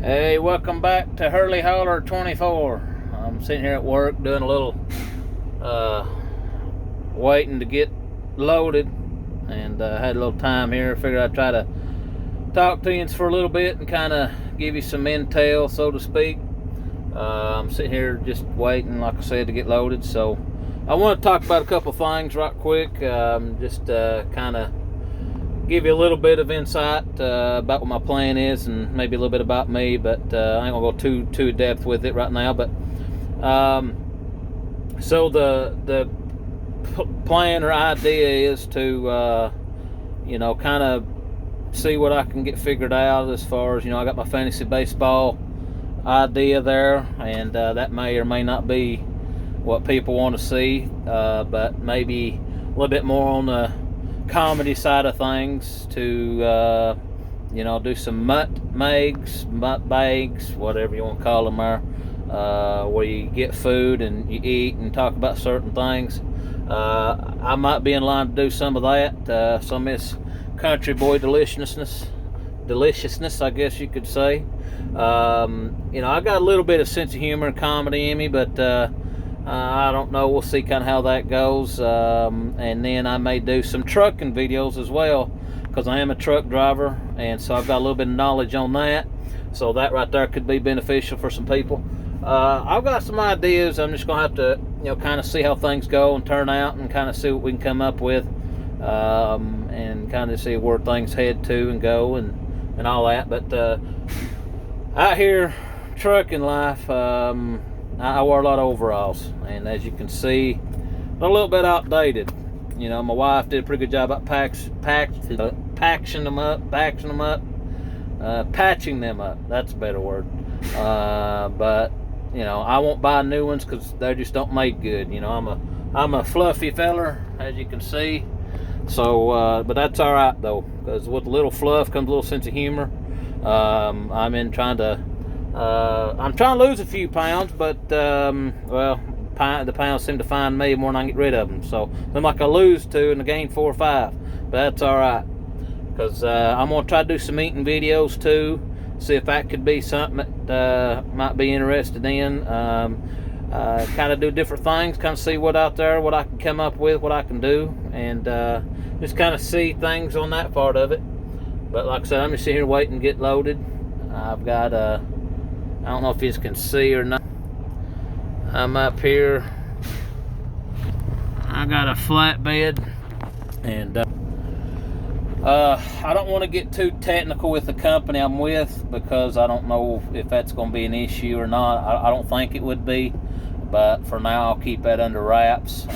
Hey, welcome back to Hurley Hauler 24. I'm sitting here at work doing a little waiting to get loaded, and had a little time here. Figured I'd try to talk to you for a little bit and kind of give you some intel, so to speak. I'm sitting here just waiting, like I said, to get loaded. So I want to talk about a couple things right quick. Just kind of give you a little bit of insight about what my plan is, and maybe a little bit about me, but I ain't gonna go too in depth with it right now. But so the plan or idea is to kind of see what I can get figured out as far as, I got my fantasy baseball idea there, and that may or may not be what people want to see, but maybe a little bit more on the comedy side of things to do some mutt bags, whatever you want to call them there, where you get food and you eat and talk about certain things. I might be in line to do some of that, some of this country boy deliciousness, I guess you could say. I got a little bit of sense of humor and comedy in me, but I don't know. We'll see kind of how that goes. And then I may do some trucking videos as well, because I am a truck driver, and so I've got a little bit of knowledge on that. So that right there could be beneficial for some people. I've got some ideas. I'm just going to have to, kind of see how things go and turn out, and kind of see what we can come up with, and kind of see where things head to and go and all that. But out here, trucking life, I wear a lot of overalls, and as you can see, they're a little bit outdated. My wife did a pretty good job at patching them up. That's a better word. But I won't buy new ones because they just don't make good. I'm a fluffy feller, as you can see. So, but that's all right though, because with a little fluff comes a little sense of humor. I'm trying to lose a few pounds, but the pounds seem to find me more than I can get rid of them. So I'm like I lose 2 and I gain 4 or 5, but that's all right, because I'm gonna try to do some eating videos too. See if that could be something that might be interested in. Kind of do different things, kind of see what out there, what I can come up with, what I can do, and just kind of see things on that part of it. But like I said, I'm just sitting here waiting to get loaded. I've got I don't know if you can see or not. I'm up here. I got a flatbed, and I don't want to get too technical with the company I'm with, because I don't know if that's going to be an issue or not. I don't think it would be, but for now I'll keep that under wraps.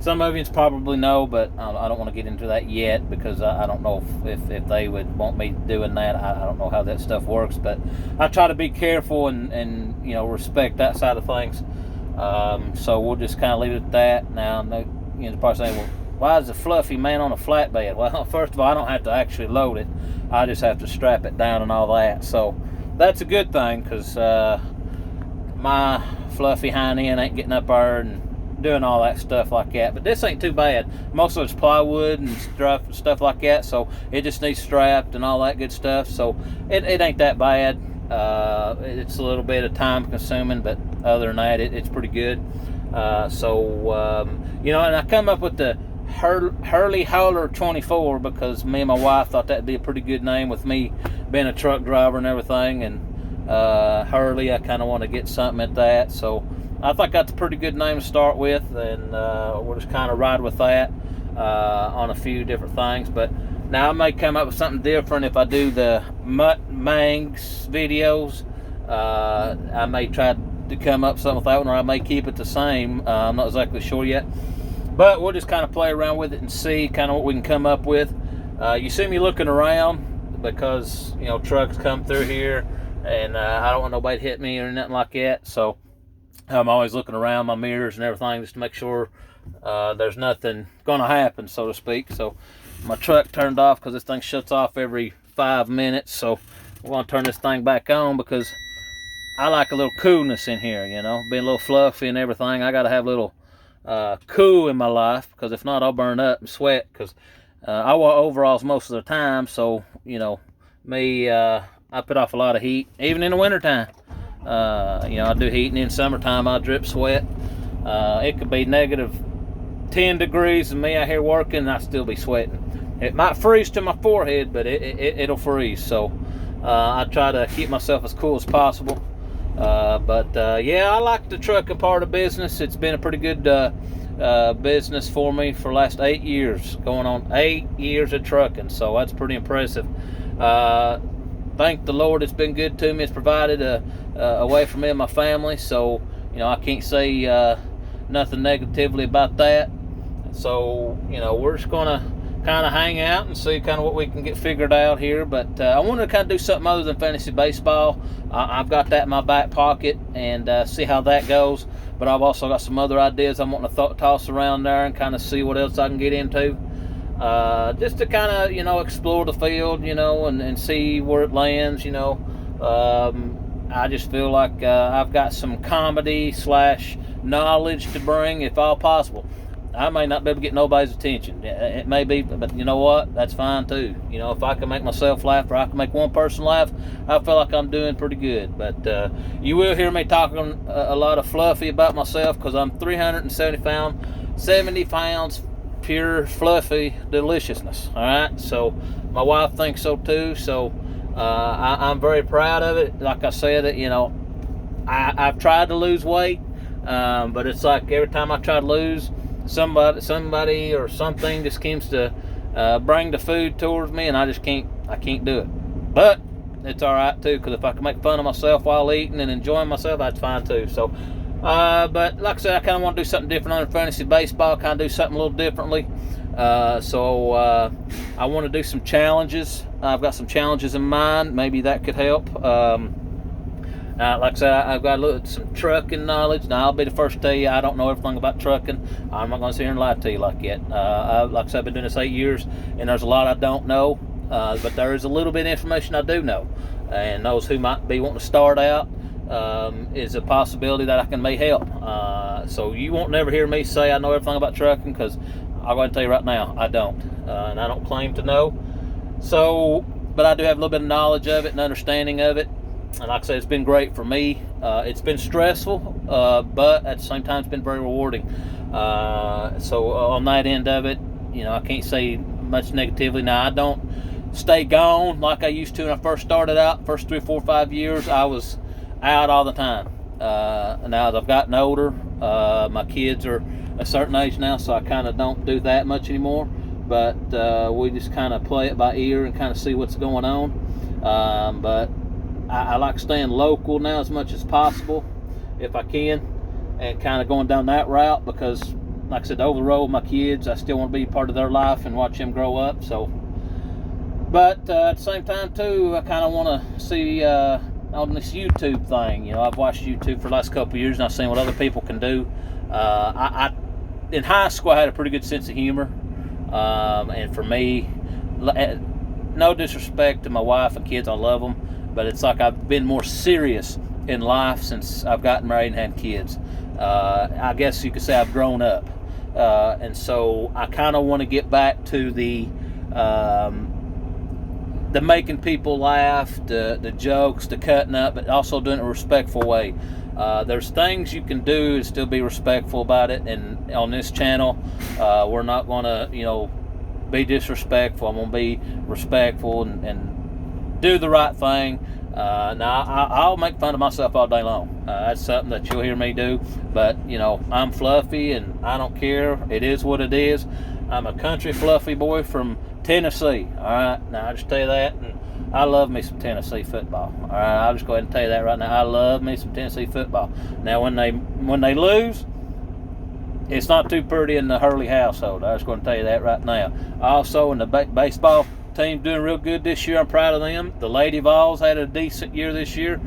Some of you probably know, but I don't want to get into that yet, because I don't know if they would want me doing that. I don't know how that stuff works, but I try to be careful and respect that side of things. So we'll just kind of leave it at that. Now, the person saying, well, why is a fluffy man on a flatbed? Well, first of all, I don't have to actually load it. I just have to strap it down and all that. So that's a good thing, because my fluffy hind end ain't getting up there and doing all that stuff like that. But this ain't too bad. Most of it's plywood and stuff like that, so it just needs strapped and all that good stuff. So it ain't that bad. It's a little bit of time consuming, but other than that, it's pretty good. And I come up with the Hurley Hauler 24 because me and my wife thought that'd be a pretty good name, with me being a truck driver and everything. And Hurley, I kind of want to get something at that. So I think that's a pretty good name to start with, and we'll just kind of ride with that on a few different things. But now I may come up with something different if I do the mutt mangs videos. I may try to come up with something with that one, or I may keep it the same. I'm not exactly sure yet, but we'll just kind of play around with it and see kind of what we can come up with. You see me looking around because trucks come through here, and I don't want nobody to hit me or nothing like that. So I'm always looking around my mirrors and everything just to make sure there's nothing going to happen, so to speak. So my truck turned off because this thing shuts off every 5 minutes. So we're going to turn this thing back on, because I like a little coolness in here, being a little fluffy and everything. I got to have a little cool in my life, because if not, I'll burn up and sweat, because I wear overalls most of the time. So me I put off a lot of heat, even in the wintertime. I do heat, and in summertime I drip sweat. It could be negative 10 degrees and me out here working, and I still be sweating. It might freeze to my forehead, but it'll freeze. So I try to keep myself as cool as possible. Yeah, I like the trucking part of business. It's been a pretty good business for me for the last 8 years, going on 8 years of trucking. So that's pretty impressive. Thank the Lord, it's been good to me. It's provided a way for me and my family. So I can't say nothing negatively about that. So we're just gonna kind of hang out and see kind of what we can get figured out here. But I want to kind of do something other than fantasy baseball. I've got that in my back pocket, and see how that goes. But I've also got some other ideas I'm wanting to toss around there and kind of see what else I can get into. Just to kind of explore the field, and see where it lands. I just feel like I've got some comedy / knowledge to bring, if all possible. I may not be able to get nobody's attention. It may be, but you know what? That's fine too. If I can make myself laugh, or I can make one person laugh, I feel like I'm doing pretty good. But you will hear me talking a lot of fluffy about myself, because I'm 70 pounds pure fluffy deliciousness. All right, so my wife thinks so too. So I'm very proud of it. Like I said, I've tried to lose weight, but it's like every time I try to lose, somebody or something just seems to bring the food towards me, and I can't do it. But it's all right too, because if I can make fun of myself while eating and enjoying myself, that's fine too. So but like I said, I kind of want to do something different on fantasy baseball, kind of do something a little differently. So I want to do some challenges. I've got some challenges in mind. Maybe that could help. Like I said, I've got some trucking knowledge. Now, I'll be the first to tell you, I don't know everything about trucking. I'm not going to sit here and lie to you like that. Like I said, I've been doing this 8 years, and there's a lot I don't know. But there is a little bit of information I do know. And those who might be wanting to start out, is a possibility that I can may help. So you won't never hear me say I know everything about trucking, because I'll go ahead and tell you right now, I don't. And I don't claim to know. So, but I do have a little bit of knowledge of it and understanding of it. And like I said, it's been great for me. It's been stressful, but at the same time, it's been very rewarding. So on that end of it, I can't say much negatively. Now, I don't stay gone like I used to when I first started out. First 3, 4, 5 years, I was out all the time. Now as I've gotten older, my kids are a certain age now, so I kind of don't do that much anymore. But we just kind of play it by ear and kind of see what's going on. But I like staying local now as much as possible, if I can, and kind of going down that route, because like I said, over the road with my kids, I still want to be part of their life and watch them grow up. So, but at the same time too, I kind of want to see on this YouTube thing. I've watched YouTube for the last couple of years, and I've seen what other people can do. I in high school, I had a pretty good sense of humor, and for me, no disrespect to my wife and kids, I love them, but it's like I've been more serious in life since I've gotten married and had kids. I guess you could say I've grown up, and so I kind of want to get back to the making people laugh, the jokes, the cutting up, but also doing it in a respectful way. There's things you can do and still be respectful about it, and on this channel, we're not going to, be disrespectful. I'm going to be respectful and do the right thing. Now, I'll make fun of myself all day long. That's something that you'll hear me do, but, I'm fluffy, and I don't care. It is what it is. I'm a country fluffy boy from Tennessee. All right, now I just tell you that, and I love me some Tennessee football. All right, I'll just go ahead and tell you that right now. I love me some Tennessee football. Now, when they lose, it's not too pretty in the Hurley household. I'm just going to tell you that right now. Also, in the baseball team doing real good this year. I'm proud of them. The Lady Vols had a decent year this year.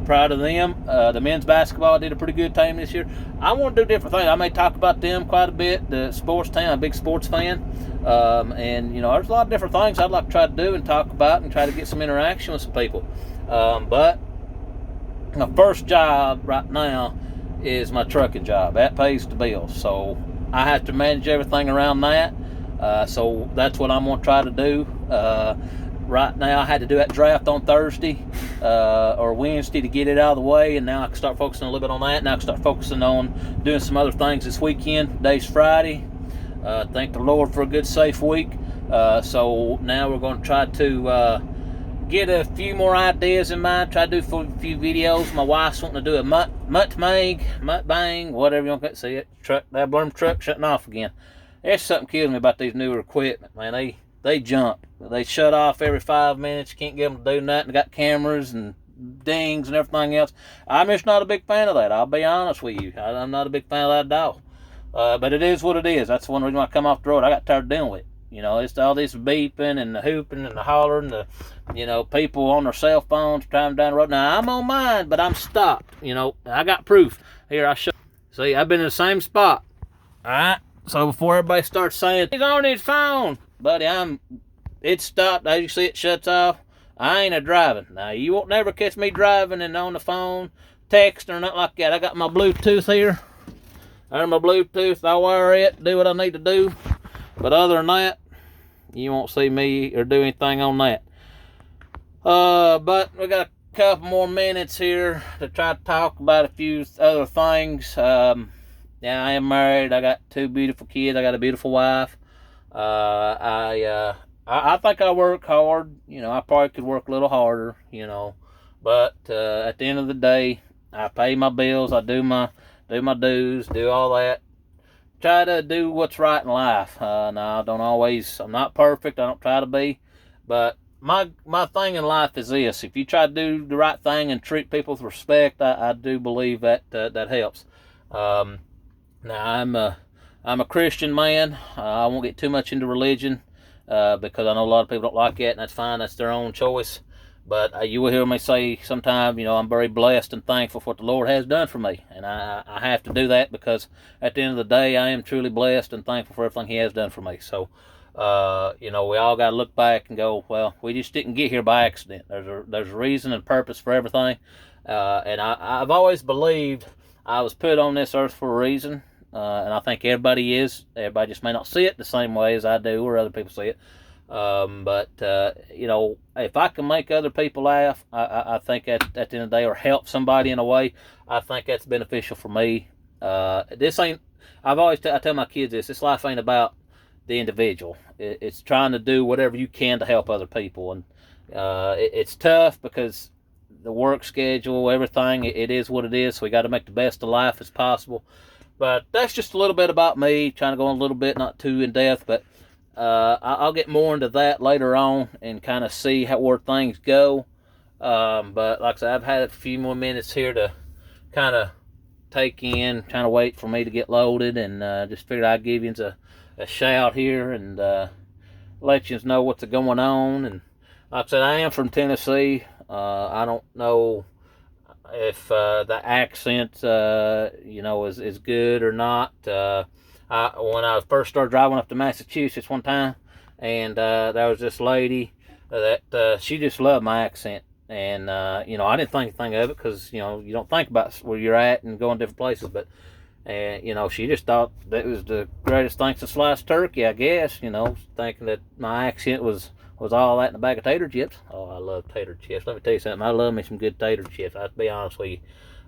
Proud of them. The men's basketball did a pretty good team this year. I want to do different things. I may talk about them quite a bit. The sports team, I'm a big sports fan. And, there's a lot of different things I'd like to try to do and talk about and try to get some interaction with some people. But my first job right now is my trucking job. That pays the bills. So I have to manage everything around that. So that's what I'm going to try to do. right now. I had to do that draft on Thursday or Wednesday to get it out of the way, and now I can start focusing a little bit on that. Now I can start focusing on doing some other things this weekend. Today's Friday. Thank the Lord for a good, safe week. So now we're going to try to get a few more ideas in mind. Try to do a few videos. My wife's wanting to do a mukbang, whatever you want to see it. Truck, that blurm truck shutting off again. There's something kills me about these newer equipment, man. They jump. They shut off every 5 minutes. You can't get them to do nothing. They got cameras and dings and everything else. I'm just not a big fan of that. I'll be honest with you. I'm not a big fan of that at all. But it is what it is. That's one reason why I come off the road. I got tired of dealing with it. You know, it's all this beeping and the hooping and the hollering, people on their cell phones driving down the road. Now, I'm on mine, but I'm stopped. I got proof. Here, I show. See, I've been in the same spot. All right? So before everybody starts saying, he's on his phone, buddy, it's stopped. As you see, it shuts off. I ain't a driving. Now, you won't never catch me driving and on the phone, texting or nothing like that. I got my Bluetooth here. There's my Bluetooth. I wire it, do what I need to do. But other than that, you won't see me or do anything on that. But we got a couple more minutes here to try to talk about a few other things. Yeah, I am married. I got 2 beautiful kids. I got a beautiful wife. I think I work hard. I probably could work a little harder, But at the end of the day, I pay my bills. I do my dues, do all that. Try to do what's right in life. Now, I'm not perfect. I don't try to be. But my thing in life is this. If you try to do the right thing and treat people with respect, I do believe that helps. Now, I'm a Christian man. I won't get too much into religion because I know a lot of people don't like that, and that's fine. That's their own choice. But you will hear me say sometimes, I'm very blessed and thankful for what the Lord has done for me. And I have to do that because at the end of the day, I am truly blessed and thankful for everything He has done for me. So, we all got to look back and go, well, we just didn't get here by accident. There's a reason and purpose for everything. And I've always believed I was put on this earth for a reason. And I think everybody is. Everybody just may not see it the same way as I do or other people see it. But if I can make other people laugh, I think at the end of the day, or help somebody in a way, I think that's beneficial for me. I tell my kids this life ain't about the individual. It's trying to do whatever you can to help other people. And it's tough because the work schedule, everything, it is what it is. So we got to make the best of life as possible. But that's just a little bit about me, trying to go on a little bit, not too in depth, but I'll get more into that later on and kind of see where things go. But like I said, I've had a few more minutes here to kind of take in, trying to wait for me to get loaded, and just figured I'd give you a shout here and let you know what's going on. And like I said, I am from Tennessee. I don't know if the accent, is good or not. When I first started driving up to Massachusetts one time, and there was this lady that she just loved my accent. And, I didn't think anything of it because, you don't think about where you're at and going different places. But, she just thought that was the greatest thing since sliced turkey, I guess, thinking that my accent was all that in a bag of tater chips. Oh, I love tater chips. Let me tell you something. I love me some good tater chips. I'll be honest with you.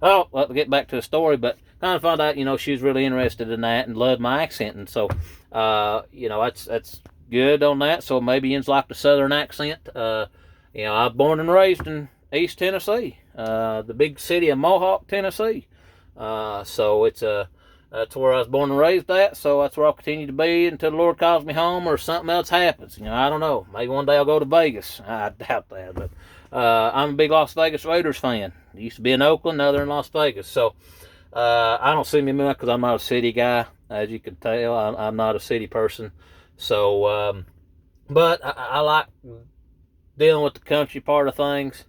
Oh, well, get back to the story, but kind of found out, she was really interested in that and loved my accent. And so, that's good on that. So maybe you like the southern accent. I was born and raised in East Tennessee, the big city of Mohawk, Tennessee. So that's where I was born and raised at, so that's where I'll continue to be until the Lord calls me home or something else happens. I don't know. Maybe one day I'll go to Vegas. I doubt that, but I'm a big Las Vegas Raiders fan. I used to be in Oakland, now they're in Las Vegas. So I don't see me much because I'm not a city guy. As you can tell, I'm not a city person. So, but I like dealing with the country part of things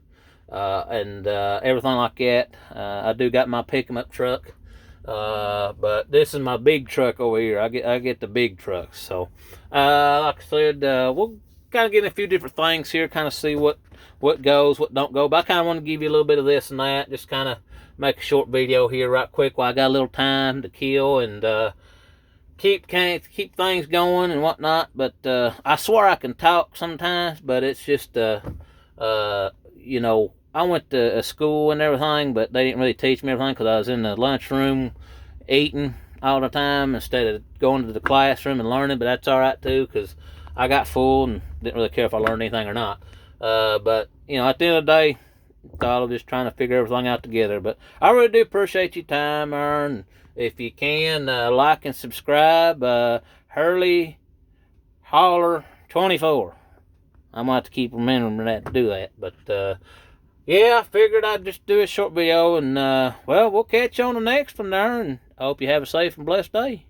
and everything like that. I do got my pick-em-up truck. But this is my big truck over here. I get the big trucks. So, like I said, we'll kind of get in a few different things here, kind of see what goes, what don't go. But I kind of want to give you a little bit of this and that, just kind of make a short video here right quick while I got a little time to kill. And keep things going and whatnot. But I swear I can talk sometimes, but it's just you know, I went to a school and everything, but they didn't really teach me everything because I was in the lunchroom eating all the time instead of going to the classroom and learning. But that's all right too, because I got full and didn't really care if I learned anything or not. But you know, at the end of the day, thought of just trying to figure everything out together. But I really do appreciate your time, Aaron. If you can, like and subscribe. Hurley Holler 24. I'm going to have to keep remembering that to do that. But yeah, I figured I'd just do a short video. And well, we'll catch you on the next one there. And I hope you have a safe and blessed day.